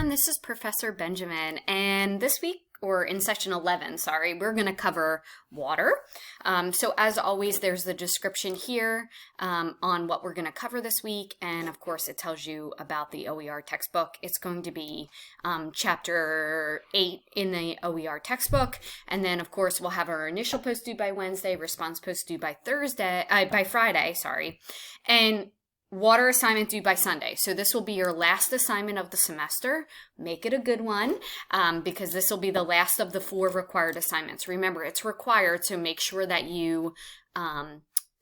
everyone, this is Professor Benjamin, and this week, or in section 11, sorry, we're going to cover water. So as always, there's the description here on what we're going to cover this week, and of course it tells you about the OER textbook. It's going to be chapter 8 in the OER textbook, and then of course we'll have our initial post due by Wednesday, response post due by Friday, sorry, and water assignment due by Sunday. So this will be your last assignment of the semester. Make it a good one because this will be the last of the 4 required assignments. Remember, it's required, so make sure that you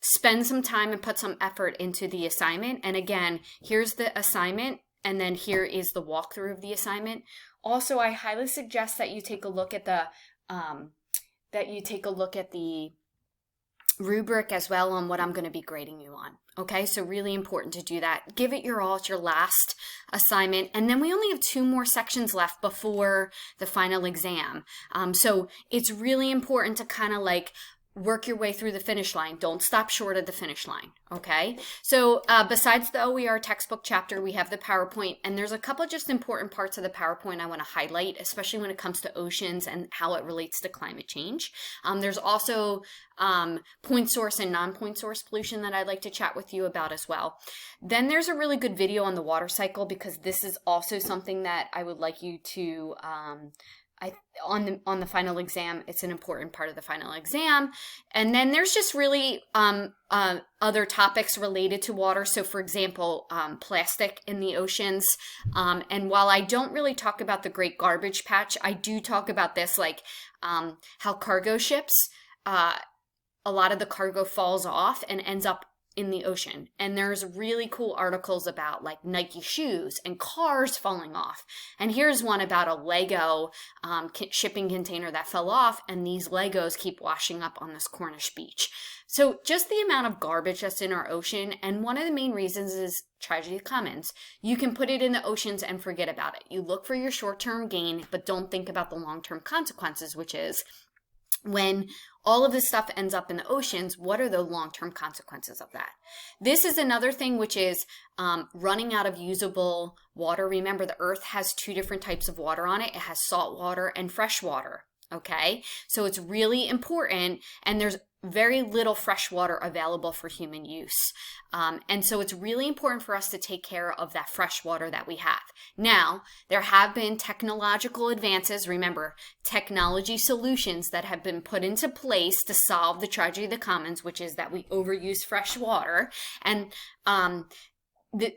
spend some time and put some effort into the assignment. And again, here's the assignment, and then here is the walkthrough of the assignment. Also, I highly suggest that you take a look at the rubric as well on what I'm going to be grading you on. Okay, so really important to do that. Give it your all. It's your last assignment. And then we only have 2 more sections left before the final exam. So it's really important to kind of like work your way through the finish line. Don't stop short of the finish line, okay? So besides the OER textbook chapter, we have the PowerPoint, and there's a couple of just important parts of the PowerPoint I want to highlight, especially when it comes to oceans and how it relates to climate change. There's also point source and non-point source pollution that I'd like to chat with you about as well. Then there's a really good video on the water cycle, because this is also something that I would like you to on the final exam. It's an important part of the final exam. And then there's just really other topics related to water. So for example, plastic in the oceans. And while I don't really talk about the Great Garbage Patch, I do talk about this, like how cargo ships, a lot of the cargo falls off and ends up in the ocean. And there's really cool articles about like Nike shoes and cars falling off. And here's one about a Lego shipping container that fell off, and these Legos keep washing up on this Cornish beach. So just the amount of garbage that's in our ocean, and one of the main reasons is tragedy commons. You can put it in the oceans and forget about it. You look for your short-term gain, but don't think about the long-term consequences, which is when all of this stuff ends up in the oceans, what are the long-term consequences of that? This is another thing, which is running out of usable water. Remember, the earth has 2 different types of water on it. It has salt water and fresh water. Okay, so it's really important, and there's very little fresh water available for human use. And so it's really important for us to take care of that fresh water that we have. Now, there have been technological advances, remember, technology solutions that have been put into place to solve the tragedy of the commons, which is that we overuse fresh water. And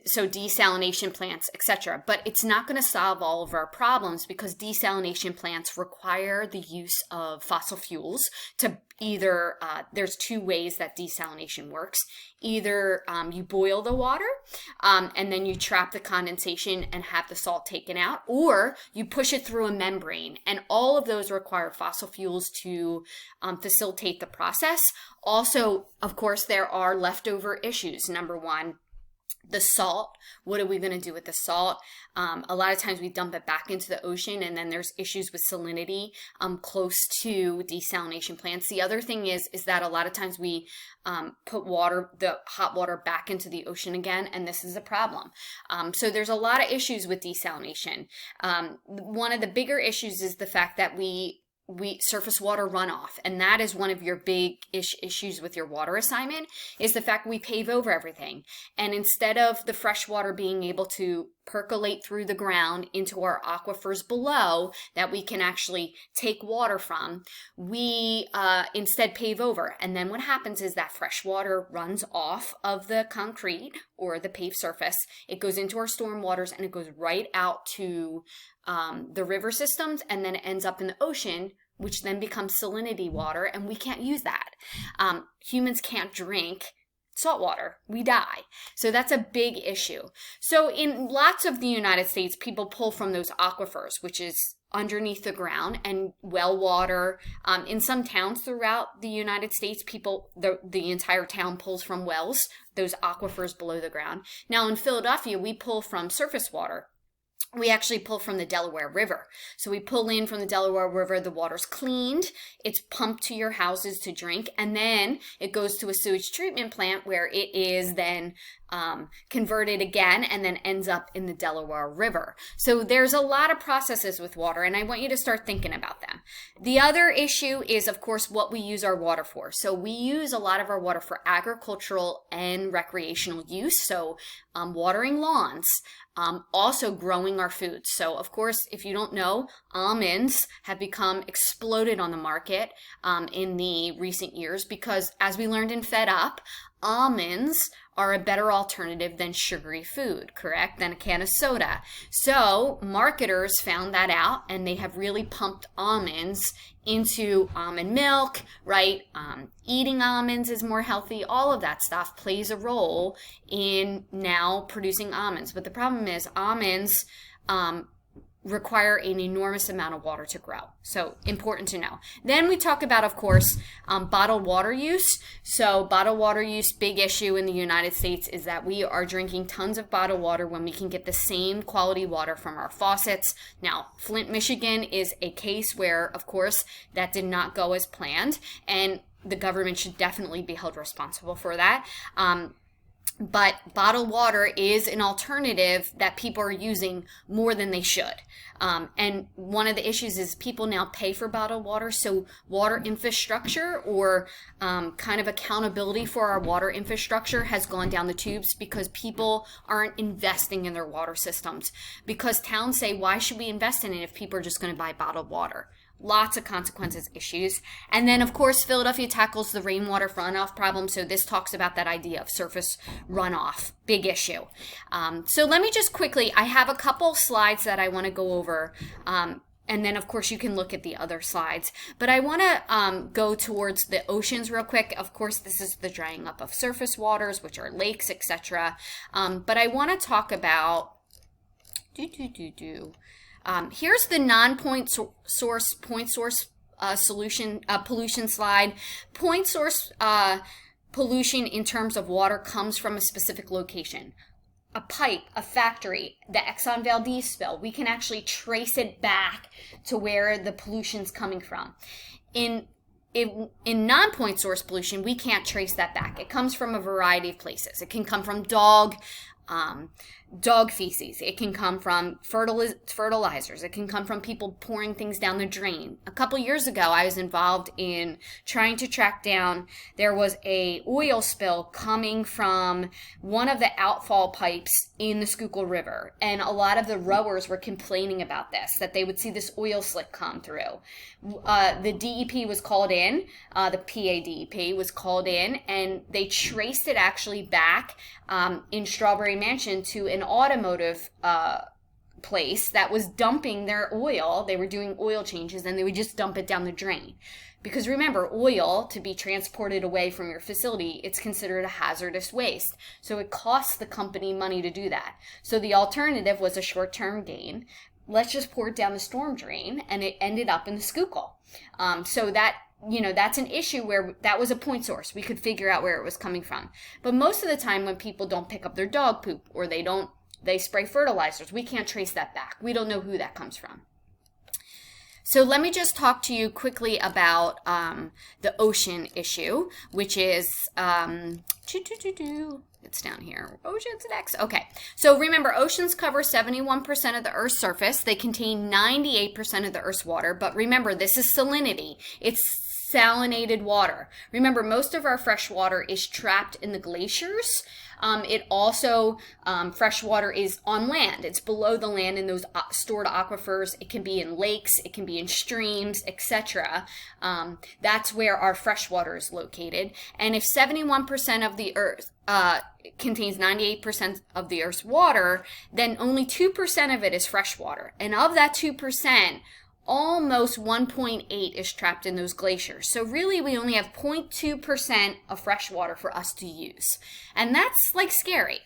so desalination plants, etc. But it's not going to solve all of our problems, because desalination plants require the use of fossil fuels to either, there's 2 ways that desalination works. Either you boil the water and then you trap the condensation and have the salt taken out, or you push it through a membrane. And all of those require fossil fuels to facilitate the process. Also, of course, there are leftover issues. Number 1, the salt. What are we going to do with the salt? A lot of times we dump it back into the ocean, and then there's issues with salinity close to desalination plants. The other thing is that a lot of times we put the hot water back into the ocean again, and this is a problem. So there's a lot of issues with desalination. One of the bigger issues is the fact that we surface water runoff, and that is one of your big issues with your water assignment, is the fact we pave over everything. And instead of the fresh water being able to percolate through the ground into our aquifers below that we can actually take water from, we instead pave over. And then what happens is that fresh water runs off of the concrete or the paved surface. It goes into our storm waters, and it goes right out to the river systems, and then it ends up in the ocean, which then becomes salinity water, and we can't use that. Humans can't drink salt water. We die. So that's a big issue. So in lots of the United States, people pull from those aquifers, which is underneath the ground, and well water. In some towns throughout the United States, the entire town pulls from wells, those aquifers below the ground. Now in Philadelphia, we pull from surface water. We actually pull from the Delaware River. So we pull in from the Delaware River, the water's cleaned, it's pumped to your houses to drink, and then it goes to a sewage treatment plant where it is then converted again and then ends up in the Delaware River. So there's a lot of processes with water, and I want you to start thinking about them. The other issue is, of course, what we use our water for. So we use a lot of our water for agricultural and recreational use, so watering lawns, also growing our foods. So of course, if you don't know, almonds have become exploded on the market in the recent years because, as we learned in Fed Up, almonds are a better alternative than sugary food, correct? Than a can of soda. So marketers found that out, and they have really pumped almonds into almond milk, right? Eating almonds is more healthy. All of that stuff plays a role in now producing almonds. But the problem is almonds require an enormous amount of water to grow. So important to know. Then we talk about, of course, bottled water use. So bottled water use, big issue in the United States is that we are drinking tons of bottled water when we can get the same quality water from our faucets. Now, Flint, Michigan is a case where, of course, that did not go as planned, and the government should definitely be held responsible for that. But bottled water is an alternative that people are using more than they should. And one of the issues is people now pay for bottled water. So water infrastructure or kind of accountability for our water infrastructure has gone down the tubes because people aren't investing in their water systems. Because towns say, why should we invest in it if people are just going to buy bottled water? Lots of consequences, issues. And then, of course, Philadelphia tackles the rainwater runoff problem. So this talks about that idea of surface runoff. Big issue. So let me just quickly, I have a couple slides that I want to go over. And then, of course, you can look at the other slides. But I want to go towards the oceans real quick. Of course, this is the drying up of surface waters, which are lakes, etc. But I want to talk about... here's the non-point source, pollution slide. Point source pollution in terms of water comes from a specific location. A pipe, a factory, the Exxon Valdez spill, we can actually trace it back to where the pollution's coming from. In non-point source pollution, we can't trace that back. It comes from a variety of places. It can come from dog feces. It can come from fertilizers. It can come from people pouring things down the drain. A couple years ago, I was involved in trying to track down, there was a oil spill coming from one of the outfall pipes in the Schuylkill River. And a lot of the rowers were complaining about this, that they would see this oil slick come through. The DEP was called in, the PADEP was called in, and they traced it actually back in Strawberry Mansion to an automotive place that was dumping their oil. They were doing oil changes, and they would just dump it down the drain. Because remember, oil, to be transported away from your facility, it's considered a hazardous waste. So it costs the company money to do that. So the alternative was a short-term gain. Let's just pour it down the storm drain, and it ended up in the Schuylkill. So that, that's an issue where that was a point source. We could figure out where it was coming from. But most of the time when people don't pick up their dog poop or they spray fertilizers, we can't trace that back. We don't know who that comes from. So let me just talk to you quickly about the ocean issue, which is, it's down here. Oceans next. Okay. So remember, oceans cover 71% of the Earth's surface. They contain 98% of the Earth's water. But remember, this is salinity. It's salinated water. Remember, most of our fresh water is trapped in the glaciers. It also, fresh water is on land. It's below the land in those stored aquifers. It can be in lakes. It can be in streams, etc. That's where our fresh water is located. And if 71% of the Earth contains 98% of the Earth's water, then only 2% of it is fresh water. And of that 2%, almost 1.8 is trapped in those glaciers. So really, we only have 0.2% of fresh water for us to use. And that's scary.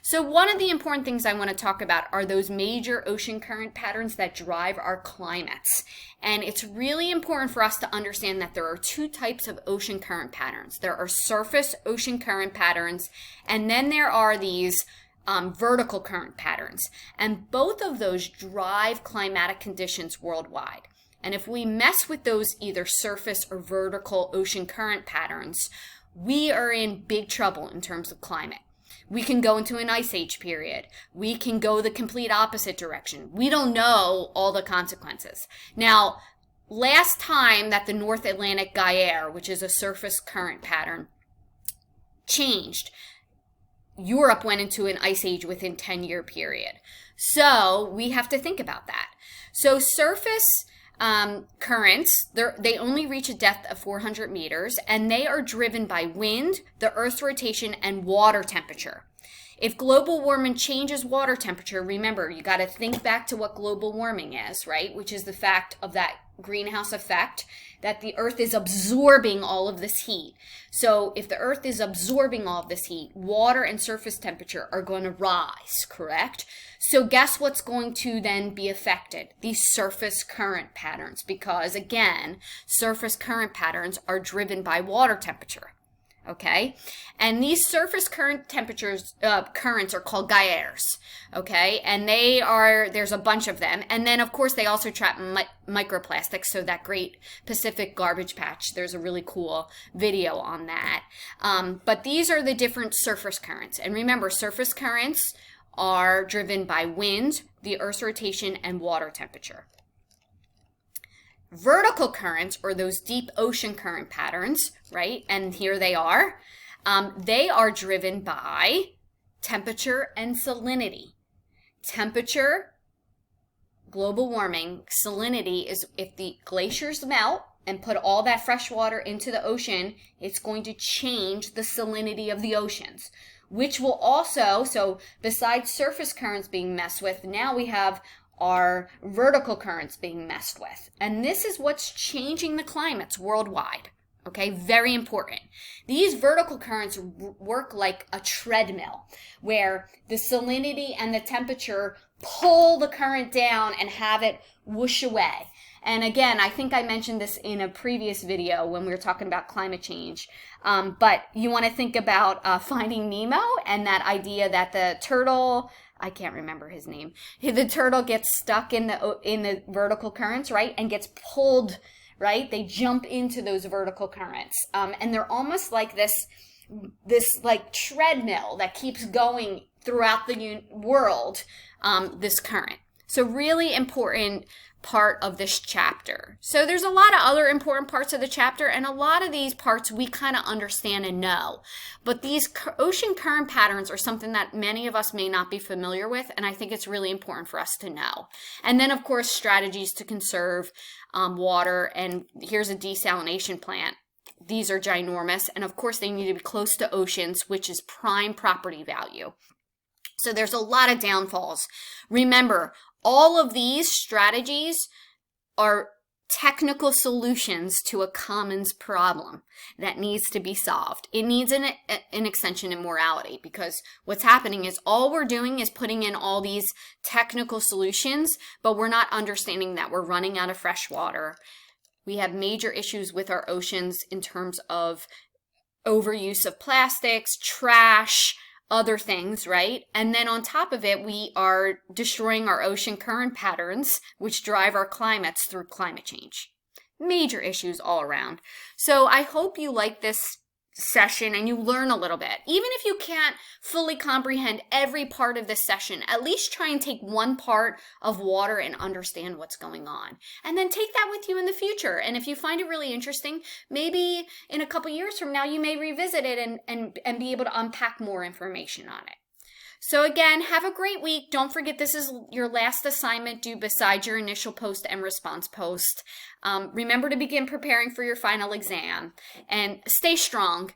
So one of the important things I want to talk about are those major ocean current patterns that drive our climates. And it's really important for us to understand that there are two types of ocean current patterns. There are surface ocean current patterns, and then there are these vertical current patterns. And both of those drive climatic conditions worldwide. And if we mess with those either surface or vertical ocean current patterns, we are in big trouble in terms of climate. We can go into an ice age period. We can go the complete opposite direction. We don't know all the consequences. Now, last time that the North Atlantic gyre, which is a surface current pattern, changed, Europe went into an ice age within 10-year period. So we have to think about that. So surface currents, they only reach a depth of 400 meters, and they are driven by wind, the Earth's rotation, and water temperature. If global warming changes water temperature, remember, you got to think back to what global warming is, right? Which is the fact of that greenhouse effect, that the Earth is absorbing all of this heat. So if the Earth is absorbing all of this heat, water and surface temperature are going to rise, correct? So guess what's going to then be affected? These surface current patterns, because again, surface current patterns are driven by water temperature. Okay, and these surface current temperatures, currents are called gyres. Okay, and there's a bunch of them, and then of course they also trap microplastics. So that great Pacific garbage patch, there's a really cool video on that. But these are the different surface currents, and remember, surface currents are driven by wind, the Earth's rotation, and water temperature. Vertical currents, or those deep ocean current patterns, right? And here they are driven by temperature and salinity. Temperature, global warming, salinity is if the glaciers melt and put all that fresh water into the ocean, it's going to change the salinity of the oceans, which will also, so besides surface currents being messed with, now we have are vertical currents being messed with. And this is what's changing the climates worldwide. Okay, very important. These vertical currents work like a treadmill, where the salinity and the temperature pull the current down and have it whoosh away. And again, I think I mentioned this in a previous video when we were talking about climate change. But you want to think about Finding Nemo and that idea that the turtle, I can't remember his name. The turtle gets stuck in the vertical currents, right? And gets pulled, right? They jump into those vertical currents. And they're almost like this like treadmill that keeps going throughout the world, this current. So really important part of this chapter. So there's a lot of other important parts of the chapter, and a lot of these parts we kind of understand and know. But these ocean current patterns are something that many of us may not be familiar with, and I think it's really important for us to know. And then, of course, strategies to conserve water, and here's a desalination plant. These are ginormous, and of course they need to be close to oceans, which is prime property value. So there's a lot of downfalls. Remember, all of these strategies are technical solutions to a commons problem that needs to be solved. It needs an extension in morality, because what's happening is all we're doing is putting in all these technical solutions, but we're not understanding that we're running out of fresh water. We have major issues with our oceans in terms of overuse of plastics, trash, other things, right? And then on top of it, we are destroying our ocean current patterns, which drive our climates through climate change. Major issues all around. So I hope you like this session and you learn a little bit. Even if you can't fully comprehend every part of this session, at least try and take one part of water and understand what's going on. And then take that with you in the future. And if you find it really interesting, maybe in a couple years from now, you may revisit it and be able to unpack more information on it. So again, have a great week. Don't forget, this is your last assignment due besides your initial post and response post. Remember to begin preparing for your final exam, and stay strong.